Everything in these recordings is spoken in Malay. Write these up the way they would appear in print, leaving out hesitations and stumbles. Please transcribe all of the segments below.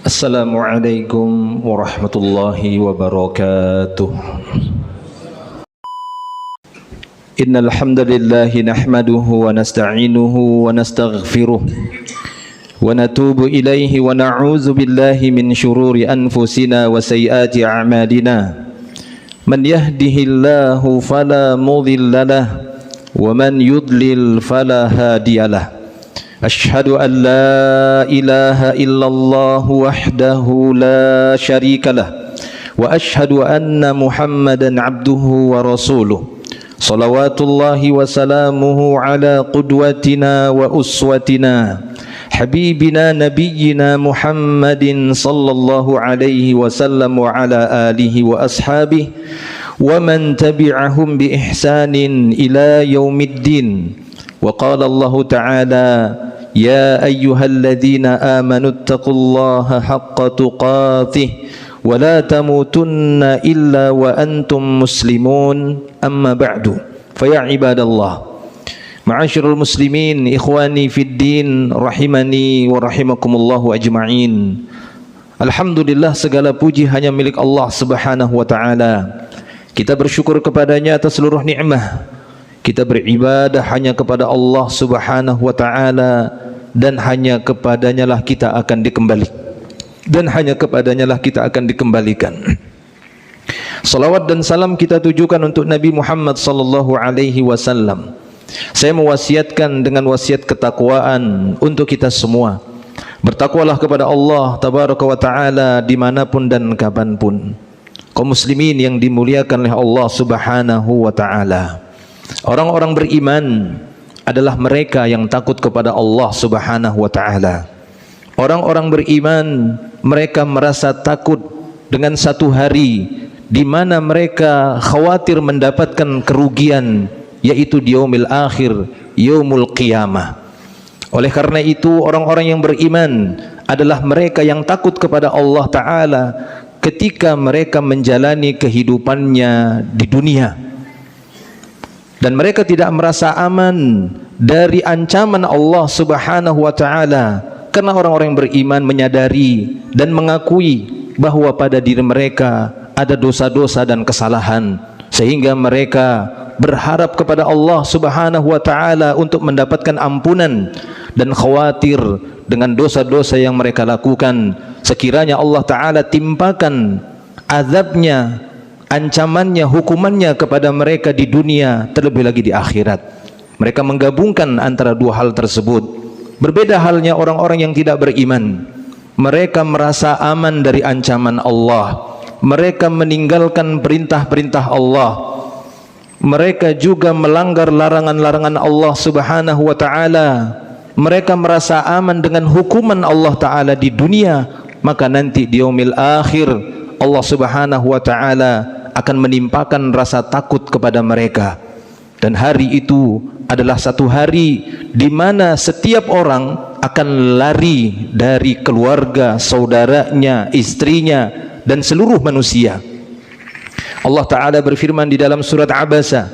Assalamualaikum warahmatullahi wabarakatuh. Innal hamdalillah nahmaduhu wa nasta'inuhu wa nastaghfiruh wa natubu ilaihi wa na'udzu billahi min shururi anfusina wa sayyiati a'malina. Man yahdihillahu fala mudilla lahu wa man yudlil fala hadiyalah. Ashhadu an la ilaha illallah wahdahu la syarika lah wa ashhadu anna Muhammadan abduhu wa rasuluh. Salawatullahi wa salamuhu ala qudwatina wa uswatina habibina nabiyyina Muhammadin sallallahu alaihi wasallam wa ala alihi wa ashabihi wa man tabi'ahum bi ihsanin ila yaumiddin. Wa qala Allah ta'ala ya ayyuhalladzina amanu taqullaha haqqa tuqatih wa la tamutunna illa wa antum muslimun. Amma ba'du, fa ya ibadallah, ma'asyiral muslimin, ikhwani fid din, rahimani wa rahimakumullahu ajma'in. Alhamdulillah, segala puji hanya milik Allah Subhanahu wa taala. Kita bersyukur kepadanya atas seluruh nikmat. Kita beribadah hanya kepada Allah Subhanahu wa taala, dan hanya kepadanya lah kita akan dikembalikan. Salawat dan salam kita tujukan untuk Nabi Muhammad sallallahu alaihi wasallam. Saya mewasiatkan dengan wasiat ketakwaan untuk kita semua. Bertakwalah kepada Allah tabaraka wa taala dimanapun dan kapanpun. Kaum muslimin yang dimuliakan oleh Allah Subhanahu wa taala, orang-orang beriman adalah mereka yang takut kepada Allah Subhanahu wa taala. Orang-orang beriman, mereka merasa takut dengan satu hari di mana mereka khawatir mendapatkan kerugian, yaitu di yaumil akhir, yaumul qiyamah. Oleh karena itu, orang-orang yang beriman adalah mereka yang takut kepada Allah taala ketika mereka menjalani kehidupannya di dunia. Dan mereka tidak merasa aman dari ancaman Allah Subhanahu wa taala, karena orang-orang yang beriman menyadari dan mengakui bahwa pada diri mereka ada dosa-dosa dan kesalahan, sehingga mereka berharap kepada Allah Subhanahu wa taala untuk mendapatkan ampunan dan khawatir dengan dosa-dosa yang mereka lakukan. Sekiranya Allah taala timpakan azabnya, ancamannya, hukumannya kepada mereka di dunia, terlebih lagi di akhirat. Mereka menggabungkan antara dua hal tersebut. Berbeda halnya orang-orang yang tidak beriman. Mereka merasa aman dari ancaman Allah. Mereka meninggalkan perintah-perintah Allah. Mereka juga melanggar larangan-larangan Allah Subhanahu wa taala. Mereka merasa aman dengan hukuman Allah taala di dunia, maka nanti di yaumil akhir Allah Subhanahu wa taala akan menimpakan rasa takut kepada mereka. Dan hari itu adalah satu hari di mana setiap orang akan lari dari keluarga, saudaranya, istrinya, dan seluruh manusia. Allah taala berfirman di dalam surat Abasa,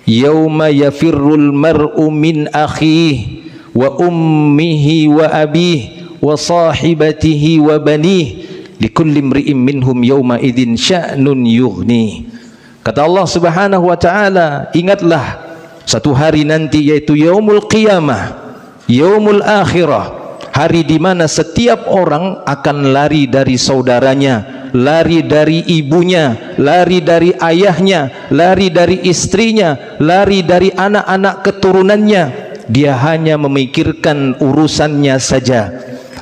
yauma yafirrul mar'u min akhihi wa ummihi wa abihi wa sahibatihi wa banihi likulli imri'in minhum yawma idzin sya'nun yughni. Kata Allah Subhanahu wa taala, ingatlah satu hari nanti, yaitu yaumul qiyamah, yaumul akhirah, hari di mana setiap orang akan lari dari saudaranya, lari dari ibunya, lari dari ayahnya, lari dari istrinya, lari dari anak-anak keturunannya. Dia hanya memikirkan urusannya saja.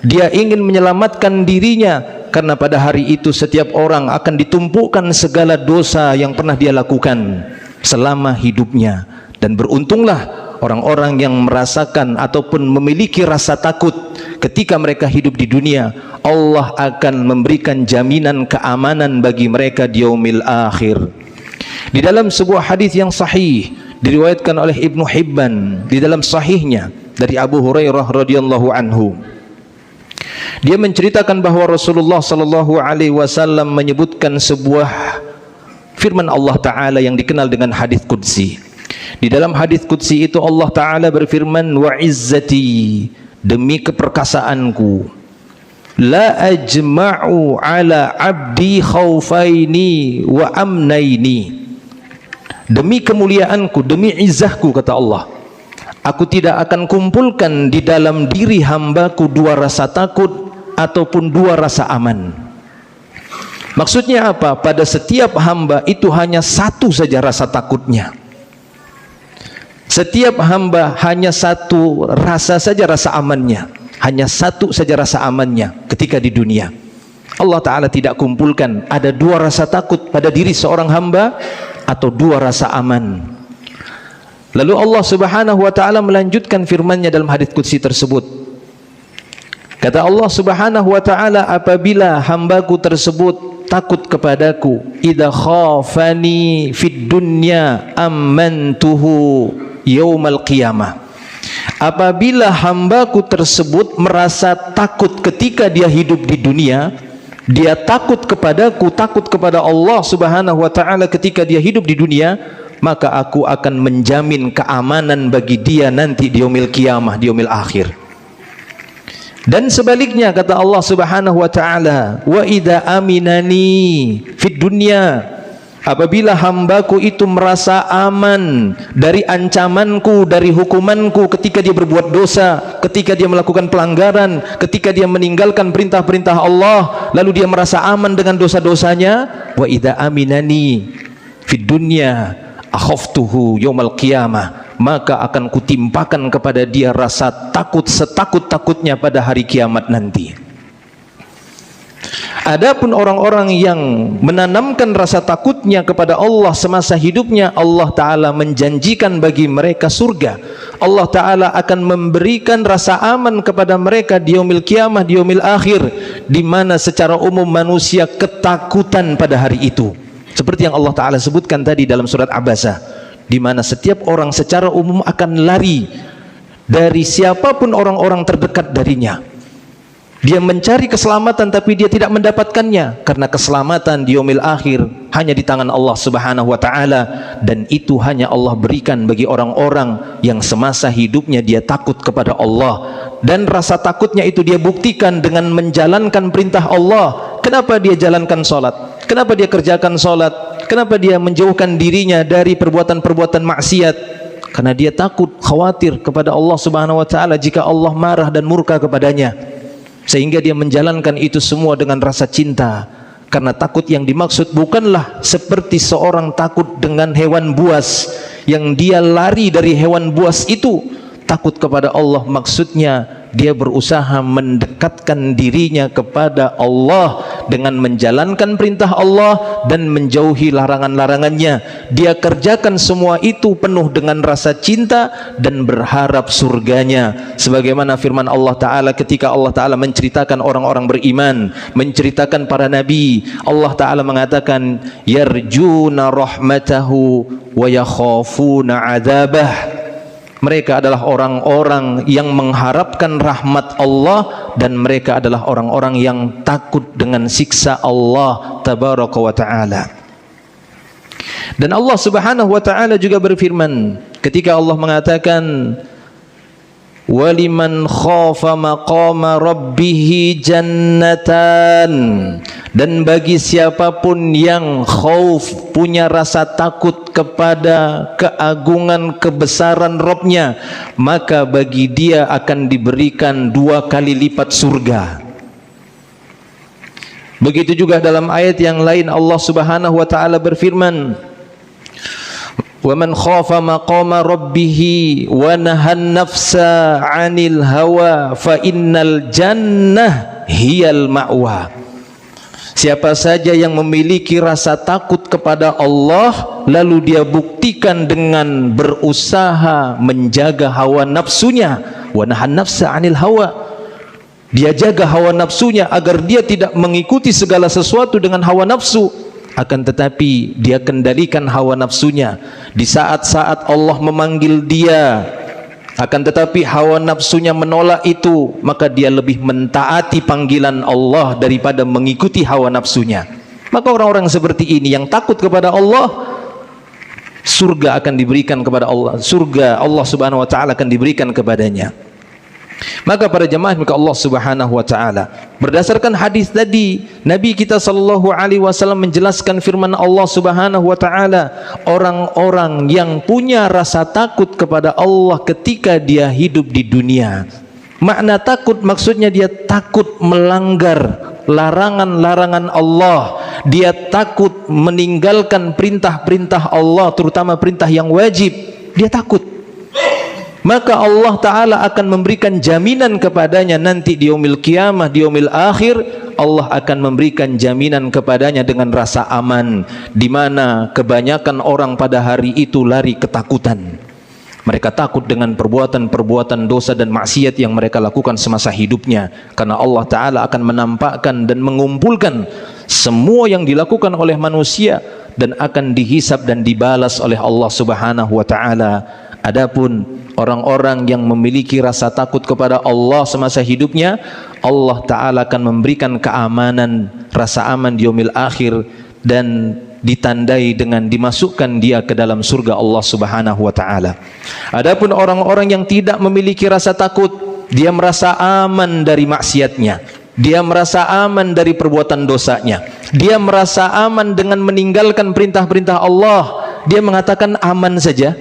Dia ingin menyelamatkan dirinya, karena pada hari itu setiap orang akan ditumpukkan segala dosa yang pernah dia lakukan selama hidupnya. Dan beruntunglah orang-orang yang merasakan ataupun memiliki rasa takut ketika mereka hidup di dunia. Allah akan memberikan jaminan keamanan bagi mereka di yaumil akhir. Di dalam sebuah hadis yang sahih diriwayatkan oleh Ibnu Hibban di dalam sahihnya dari Abu Hurairah radhiyallahu anhu. Dia menceritakan bahwa Rasulullah sallallahu alaihi wasallam menyebutkan sebuah firman Allah Ta'ala yang dikenal dengan hadis qudsi. Di dalam hadis qudsi itu Allah Ta'ala berfirman, wa izzati, demi keperkasaanku, la ajma'u ala abdi khaufaini wa amnaini, demi kemuliaanku, demi izzahku, kata Allah, aku tidak akan kumpulkan di dalam diri hambaku dua rasa takut ataupun dua rasa aman. Maksudnya apa? Pada setiap hamba itu hanya satu saja rasa takutnya. Setiap hamba hanya satu rasa saja rasa amannya. Hanya satu saja rasa amannya ketika di dunia. Allah Ta'ala tidak kumpulkan ada dua rasa takut pada diri seorang hamba atau dua rasa aman. Lalu Allah Subhanahu wa Ta'ala melanjutkan firman-Nya dalam hadits qudsi tersebut. Kata Allah Subhanahu wa Ta'ala, apabila hambaku tersebut takut kepadaku, idza khafani fid dunya amantuhu yaumal qiyamah, apabila hambaku tersebut merasa takut ketika dia hidup di dunia, dia takut kepadaku, takut kepada Allah Subhanahu wa Ta'ala ketika dia hidup di dunia, maka aku akan menjamin keamanan bagi dia nanti di yaumil qiyamah, di yaumil akhir. Dan sebaliknya kata Allah Subhanahu wa Ta'ala, wa idza aminani fid dunya, apabila hambaku itu merasa aman dari ancamanku, dari hukumanku ketika dia berbuat dosa, ketika dia melakukan pelanggaran, ketika dia meninggalkan perintah-perintah Allah, lalu dia merasa aman dengan dosa-dosanya, wa idza aminani fid dunya akhaftuhu yaumal qiyamah, maka akan kutimpakan kepada dia rasa takut setakut-takutnya pada hari kiamat nanti. Adapun orang-orang yang menanamkan rasa takutnya kepada Allah semasa hidupnya, Allah Ta'ala menjanjikan bagi mereka surga. Allah Ta'ala akan memberikan rasa aman kepada mereka di yaumil qiyamah, di yaumil akhir, di mana secara umum manusia ketakutan pada hari itu. Seperti yang Allah Ta'ala sebutkan tadi dalam surat Abasa, di mana setiap orang secara umum akan lari dari siapapun orang-orang terdekat darinya. Dia mencari keselamatan tapi dia tidak mendapatkannya, karena keselamatan di yaumil akhir hanya di tangan Allah Subhanahu wa Ta'ala, dan itu hanya Allah berikan bagi orang-orang yang semasa hidupnya dia takut kepada Allah, dan rasa takutnya itu dia buktikan dengan menjalankan perintah Allah. Kenapa dia jalankan sholat? Kenapa dia kerjakan sholat? Kenapa dia menjauhkan dirinya dari perbuatan-perbuatan maksiat? Karena dia takut, khawatir kepada Allah Subhanahu wa Ta'ala jika Allah marah dan murka kepadanya, sehingga dia menjalankan itu semua dengan rasa cinta. Karena takut yang dimaksud bukanlah seperti seorang takut dengan hewan buas yang dia lari dari hewan buas itu. Takut kepada Allah maksudnya dia berusaha mendekatkan dirinya kepada Allah dengan menjalankan perintah Allah dan menjauhi larangan-larangannya. Dia kerjakan semua itu penuh dengan rasa cinta dan berharap surganya. Sebagaimana firman Allah Ta'ala ketika Allah Ta'ala menceritakan orang-orang beriman, menceritakan para nabi, Allah Ta'ala mengatakan, yarjuna rahmatahu wa yakhafuna adzabah. Mereka adalah orang-orang yang mengharapkan rahmat Allah, dan mereka adalah orang-orang yang takut dengan siksa Allah Tabaraka wa Ta'ala. Dan Allah Subhanahu wa Ta'ala juga berfirman ketika Allah mengatakan, waliman khafa maqama rabbihi jannatan, dan bagi siapapun yang khauf, punya rasa takut kepada keagungan kebesaran Rabbnya, maka bagi dia akan diberikan 2 kali lipat surga. Begitu juga dalam ayat yang lain Allah Subhanahu wa Ta'ala berfirman, wa man khafa maqama rabbihi wa nahan nafsa 'anil hawa fa innal jannah hiyal ma'wa. Siapa saja yang memiliki rasa takut kepada Allah lalu dia buktikan dengan berusaha menjaga hawa nafsunya, wa nahan nafsa 'anil hawa, dia jaga hawa nafsunya agar dia tidak mengikuti segala sesuatu dengan hawa nafsu, akan tetapi dia kendalikan hawa nafsunya. Di saat-saat Allah memanggil dia Akan tetapi hawa nafsunya menolak itu, maka dia lebih mentaati panggilan Allah daripada mengikuti hawa nafsunya. Maka orang-orang seperti ini yang takut kepada Allah, surga akan diberikan kepada Allah. Surga Allah Subhanahu wa taala akan diberikan kepadanya. Maka para jemaah maka Allah Subhanahu wa taala, berdasarkan hadis tadi, Nabi kita sallallahu alaihi wasallam menjelaskan firman Allah Subhanahu wa taala, orang-orang yang punya rasa takut kepada Allah ketika dia hidup di dunia. Makna takut maksudnya dia takut melanggar larangan-larangan Allah, dia takut meninggalkan perintah-perintah Allah, terutama perintah yang wajib, dia takut. Maka Allah Ta'ala akan memberikan jaminan kepadanya nanti di yaumil qiyamah, di yaumil akhir. Allah akan memberikan jaminan kepadanya dengan rasa aman, di mana kebanyakan orang pada hari itu lari ketakutan. Mereka takut dengan perbuatan-perbuatan dosa dan maksiat yang mereka lakukan semasa hidupnya, karena Allah Ta'ala akan menampakkan dan mengumpulkan semua yang dilakukan oleh manusia dan akan dihisab dan dibalas oleh Allah Subhanahu wa Ta'ala. Adapun orang-orang yang memiliki rasa takut kepada Allah semasa hidupnya, Allah Ta'ala akan memberikan keamanan, rasa aman di yaumil akhir, dan ditandai dengan dimasukkan dia ke dalam surga Allah Subhanahu wa Ta'ala. Adapun orang-orang yang tidak memiliki rasa takut, dia merasa aman dari maksiatnya, dia merasa aman dari perbuatan dosanya, dia merasa aman dengan meninggalkan perintah-perintah Allah. Dia mengatakan aman saja,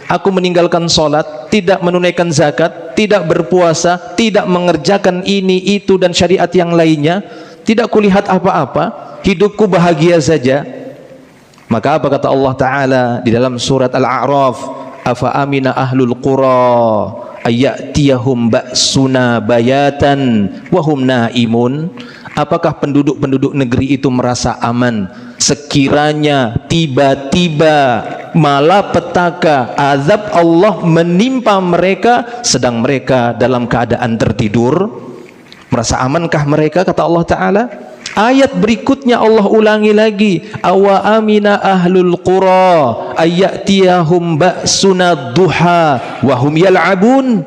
aku meninggalkan sholat, tidak menunaikan zakat, tidak berpuasa, tidak mengerjakan ini, itu dan syariat yang lainnya, tidak kulihat apa-apa, hidupku bahagia saja. Maka apa kata Allah Ta'ala di dalam surat Al-A'raf, afa amina ahlul qura ayyatiyahum ba'suna bayatan wahum naimun. Apakah penduduk-penduduk negeri itu merasa aman sekiranya tiba-tiba malapetaka azab Allah menimpa mereka sedang mereka dalam keadaan tertidur? Merasa amankah mereka? Kata Allah Ta'ala. Ayat berikutnya Allah ulangi lagi, awa amina ahlul qura ayyatiyahum ba'suna duha wahum yal'abun.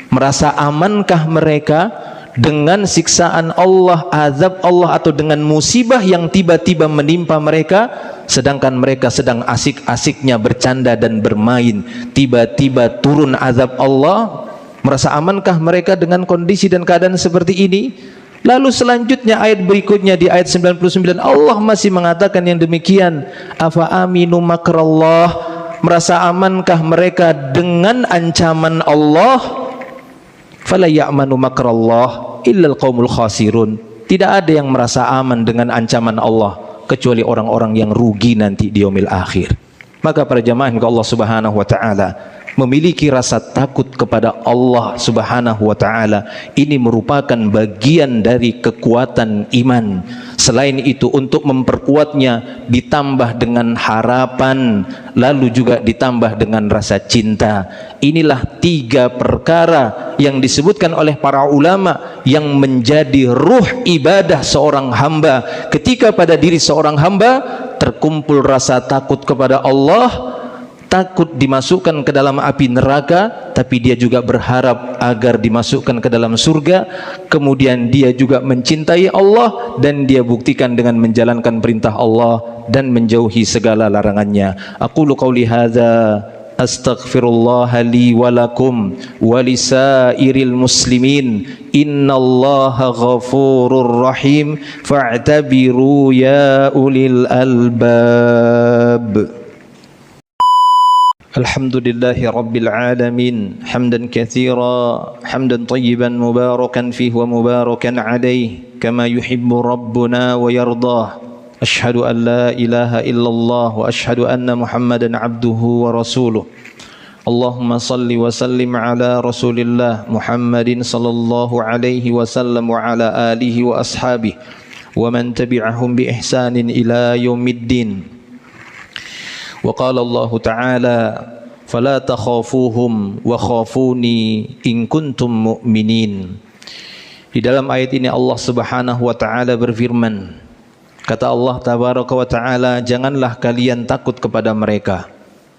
Merasa amankah mereka dengan siksaan Allah, azab Allah, atau dengan musibah yang tiba-tiba menimpa mereka sedangkan mereka sedang asik-asiknya bercanda dan bermain, tiba-tiba turun azab Allah? Merasa amankah mereka dengan kondisi dan keadaan seperti ini? Lalu selanjutnya ayat berikutnya di ayat 99 Allah masih mengatakan yang demikian, afa aminu makrallah. Merasa amankah mereka dengan ancaman Allah? Fala ya'manu makrallah illal qaumul khasirun. Tidak ada yang merasa aman dengan ancaman Allah kecuali orang-orang yang rugi nanti di yaumil akhir. Maka para jamaah Allah Subhanahu wa taala, memiliki rasa takut kepada Allah Subhanahu wa taala ini merupakan bagian dari kekuatan iman. Selain itu, untuk memperkuatnya ditambah dengan harapan, lalu juga ditambah dengan rasa cinta. Inilah tiga perkara yang disebutkan oleh para ulama yang menjadi ruh ibadah seorang hamba. Ketika pada diri seorang hamba terkumpul rasa takut kepada Allah, takut dimasukkan ke dalam api neraka, tapi dia juga berharap agar dimasukkan ke dalam surga. Kemudian dia juga mencintai Allah dan dia buktikan dengan menjalankan perintah Allah dan menjauhi segala larangannya. Aqulu qauli hadza astaghfirullah li wa lakum wa lisairil muslimin innallaha ghafurur rahim fa'tabiru ya ulil albab. Alhamdulillahi Rabbil Alamin hamdan katsira hamdan tayyiban mubarakan fihi wa mubarakan alaihi kama yuhibbu Rabbuna wa yardah. Ashhadu an la ilaha illallah wa ashhadu anna Muhammadan abduhu wa rasuluh. Allahumma salli wa sallim ala Rasulillah Muhammadin sallallahu alaihi wasallam wa ala alihi wa ashabihi wa man tabi'ahum bi ihsanin ila yaumiddin. Wa qala Allah Ta'ala fala takhafuhum wa khafuni in kuntum mu'minin. Di dalam ayat ini Allah Subhanahu wa taala berfirman, kata Allah Tabaraka wa taala, janganlah kalian takut kepada mereka,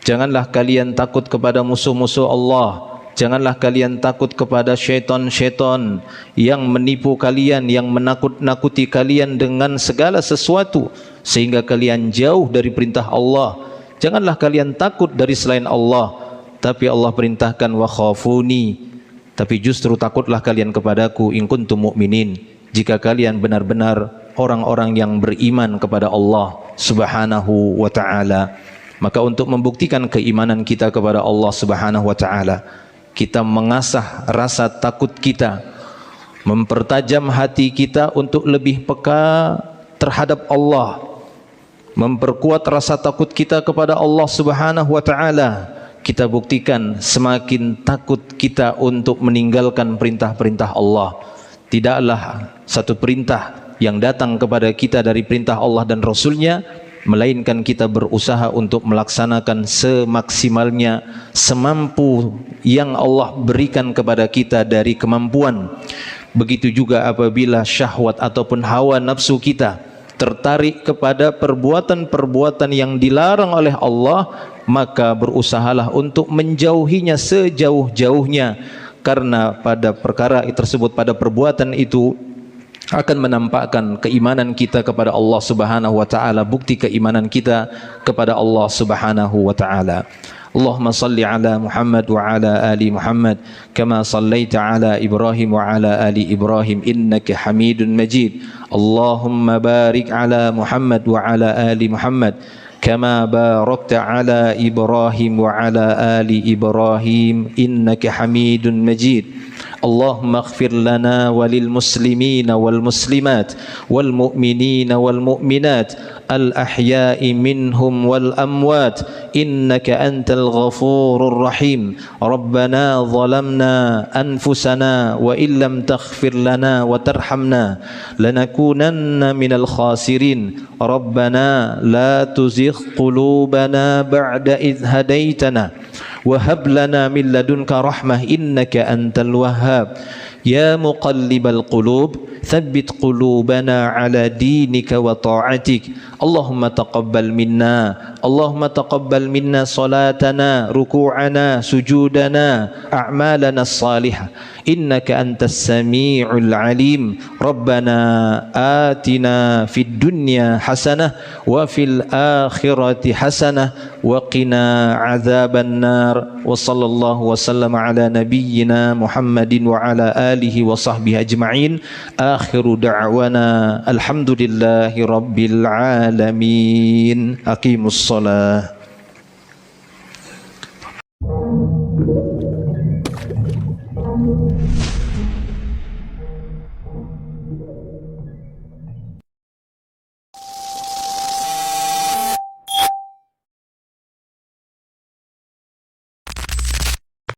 janganlah kalian takut kepada musuh-musuh Allah, Janganlah kalian takut kepada syaitan-syaitan yang menipu kalian, yang menakut-nakuti kalian dengan segala sesuatu sehingga kalian jauh dari perintah Allah. Janganlah kalian takut dari selain Allah, tapi Allah perintahkan wa khafuni, tapi justru takutlah kalian kepadaku in kuntum mu'minin, jika kalian benar-benar orang-orang yang beriman kepada Allah Subhanahu wa ta'ala. Maka untuk membuktikan keimanan kita kepada Allah Subhanahu wa ta'ala, kita mengasah rasa takut kita, mempertajam hati kita untuk lebih peka terhadap Allah, memperkuat rasa takut kita kepada Allah Subhanahu wa ta'ala. Kita buktikan semakin takut kita untuk meninggalkan perintah-perintah Allah. Tidaklah satu perintah yang datang kepada kita dari perintah Allah dan Rasulnya, melainkan kita berusaha untuk melaksanakan semaksimalnya, semampu yang Allah berikan kepada kita dari kemampuan. Begitu juga apabila syahwat ataupun hawa nafsu kita tertarik kepada perbuatan-perbuatan yang dilarang oleh Allah, maka berusahalah untuk menjauhinya sejauh-jauhnya, karena pada perkara tersebut, pada perbuatan itu akan menampakkan keimanan kita kepada Allah Subhanahu wa ta'ala, bukti keimanan kita kepada Allah Subhanahu wa ta'ala. Allahumma salli ala Muhammad wa ala ali Muhammad kama sallaita ala Ibrahim wa ala ali Ibrahim innaka Hamidun Majid. Allahumma barik ala Muhammad wa ala ali Muhammad kama barakta ala Ibrahim wa ala ali Ibrahim innaka Hamidun Majid. Allahumma ighfir lana walil muslimina wal muslimat wal mu'minina wal mu'minat al ahya'i minhum wal amwat innaka antal ghafurur rahim. Rabbana zalamna anfusana wa illam taghfir lana wa tarhamna lanakunanna minal khasirin. Rabbana la tuzigh qulubana ba'da idh hadaitana wa hab lana min ladunka rahmah innaka antal wahhab. Ya muqallibal qulub thabbit qulubana ala dinika wa ta'atik. Allahumma taqabbal minna, Allahumma taqabbal minna salatana, ruku'ana, sujudana, a'malana salihah innaka antas sami'ul alim. Rabbana atina fid dunya hasanah wa fil akhirati hasanah wa qina adzaban nar. Wa sallallahu wa sallama ala nabiyyina Muhammadin wa ala alihi wa sahbihi ajma'in. Akhiru da'wana alhamdulillahi rabbil alamin. Aqimus salah.